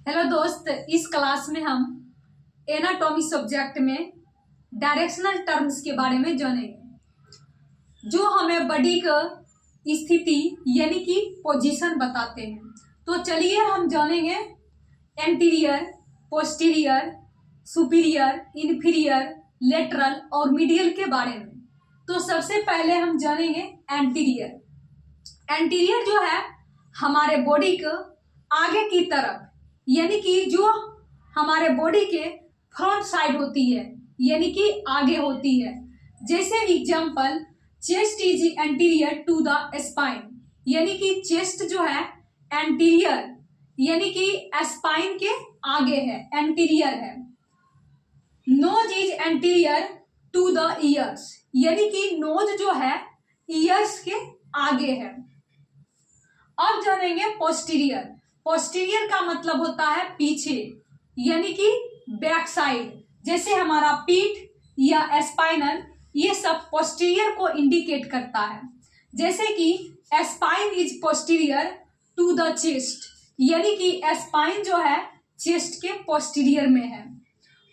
Hello दोस्त, इस class में हम एनाटॉमी सब्जेक्ट में डायरेक्शनल टर्म्स के बारे में जानेंगे जो हमें बॉडी का स्थिति यानी कि पोजीशन बताते हैं। तो चलिए हम जानेंगे anterior, posterior, superior, inferior, lateral और मीडियल के बारे में। तो सबसे पहले हम जानेंगे एंटीरियर। एंटीरियर जो है हमारे बॉडी का आगे की तरफ यानी कि जो हमारे बॉडी के फ्रंट साइड होती है यानी कि आगे होती है। जैसे example, chest is anterior to the spine यानी कि चेस्ट जो है एंटीरियर यानी कि स्पाइन के आगे है, एंटीरियर है। Nose is anterior to the ears यानी कि नोज जो है ईयर्स के आगे है। अब जानेंगे पोस्टीरियर। पोस्टीरियर का मतलब होता है पीछे यानी कि बैक साइड। जैसे हमारा पीठ या स्पाइनल, ये सब पोस्टीरियर को इंडिकेट करता है। जैसे कि spine is posterior to the chest यानी कि स्पाइन जो है चेस्ट के पोस्टीरियर में है।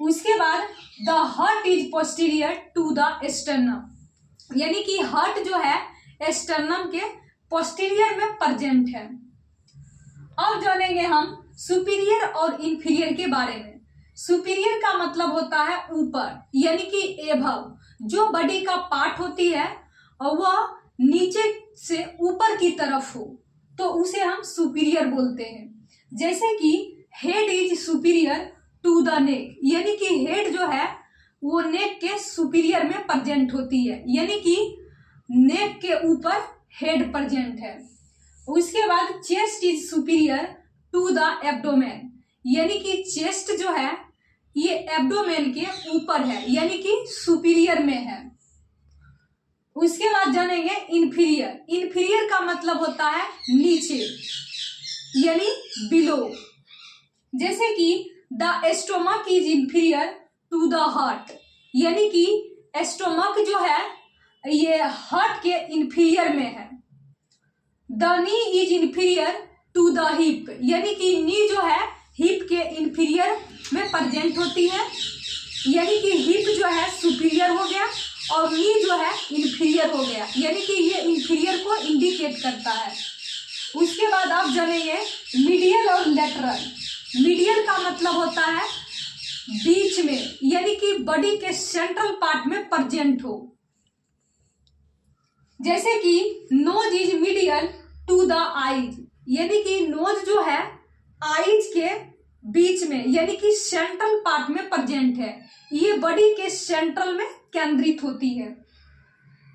उसके बाद the heart is posterior to the sternum यानी कि हार्ट जो है स्टर्नम के पोस्टीरियर में प्रेजेंट है। अब जानेंगे हम सुपीरियर और इंफीरियर के बारे में। सुपीरियर का मतलब होता है ऊपर यानी कि एभव। जो बॉडी का पार्ट होती है और वह नीचे से ऊपर की तरफ हो तो उसे हम सुपीरियर बोलते हैं। जैसे कि head is superior to the neck यानी कि हेड जो है वो नेक के सुपीरियर में प्रेजेंट होती है यानी कि नेक के ऊपर हेड प्रेजेंट है। उसके बाद chest is superior to the abdomen यानी कि चेस्ट जो है ये एब्डोमेन के ऊपर है यानी कि सुपीरियर में है। उसके बाद जानेंगे इंफीरियर। इंफीरियर का मतलब होता है नीचे यानी बिलो। जैसे कि the stomach is inferior to the heart यानी कि स्टोमक जो है ये हार्ट के इंफीरियर में है। The knee is inferior to the hip यानी कि नी जो है हिप के इंफीरियर में प्रेजेंट होती है यानी कि हिप जो है सुपीरियर हो गया और नी जो है इंफीरियर हो गया यानी कि ये इंफीरियर को इंडिकेट करता है। उसके बाद आप जानेंगे मीडियल और लेटरल। मीडियल का मतलब होता है बीच में यानी कि बॉडी के सेंट्रल पार्ट में प्रेजेंट हो। जैसे कि nose is medial to the eyes यानी कि नोज जो है आईज के बीच में यानी कि सेंट्रल पार्ट में प्रेजेंट है। ये बॉडी के सेंट्रल में केंद्रित होती है,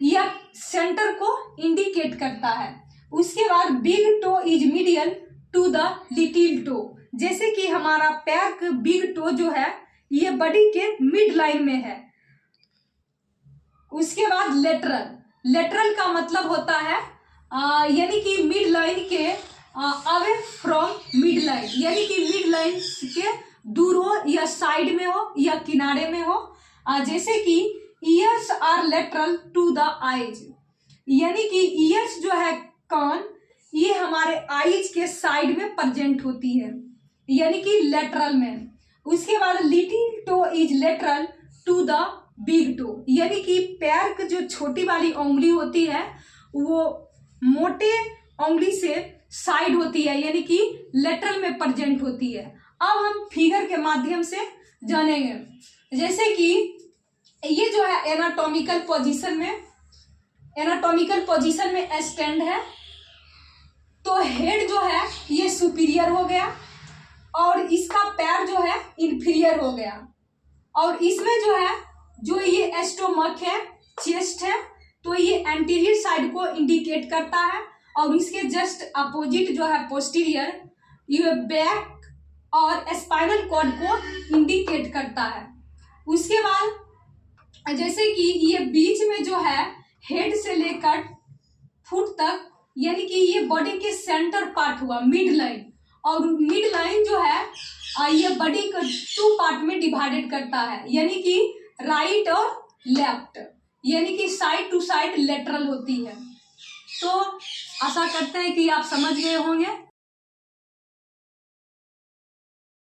यह सेंटर को इंडिकेट करता है। उसके बाद big toe is medial to the little toe जैसे कि हमारा पैर का बिग टो जो है ये बॉडी के मिड लाइन में है। उसके बाद लेटरल। लेटरल का मतलब होता है यानी कि मिड लाइन के अवे फ्रॉम मिड लाइन यानी कि मिड लाइन के दूर हो या साइड में हो या किनारे में हो। जैसे कि ears are lateral to the eyes यानी कि ईयर्स जो है कान ये हमारे आईज के साइड में प्रेजेंट होती है यानी कि लेटरल में। उसके बाद little toe is lateral to the big toe यानी कि पैर की जो छोटी वाली उंगली होती है वो मोटे उंगली से साइड होती है यानी कि लेटरल में प्रेजेंट होती है। अब हम फिगर के माध्यम से जानेंगे। जैसे कि ये जो है एनाटॉमिकल पोजीशन में स्टैंड है तो हेड जो है ये सुपीरियर हो गया और इसका पैर जो है इंफीरियर हो गया और इसमें जो है जो ये स्टोमक है, चेस्ट है, तो ये एंटीरियर साइड को इंडिकेट करता है और इसके जस्ट अपोजिट जो है पोस्टीरियर, ये बैक और स्पाइनल कॉर्ड को इंडिकेट करता है। उसके बाद जैसे कि ये बीच में जो है हेड से लेकर फुट तक यानी कि ये बॉडी के सेंटर पार्ट हुआ मिड लाइन और मिड लाइन जो है ये बॉडी को 2 पार्ट में डिवाइडेड करता है यानी कि राइट और लेफ्ट यानी कि साइड टू साइड लेटरल होती है। तो आशा करते हैं कि आप समझ गए होंगे।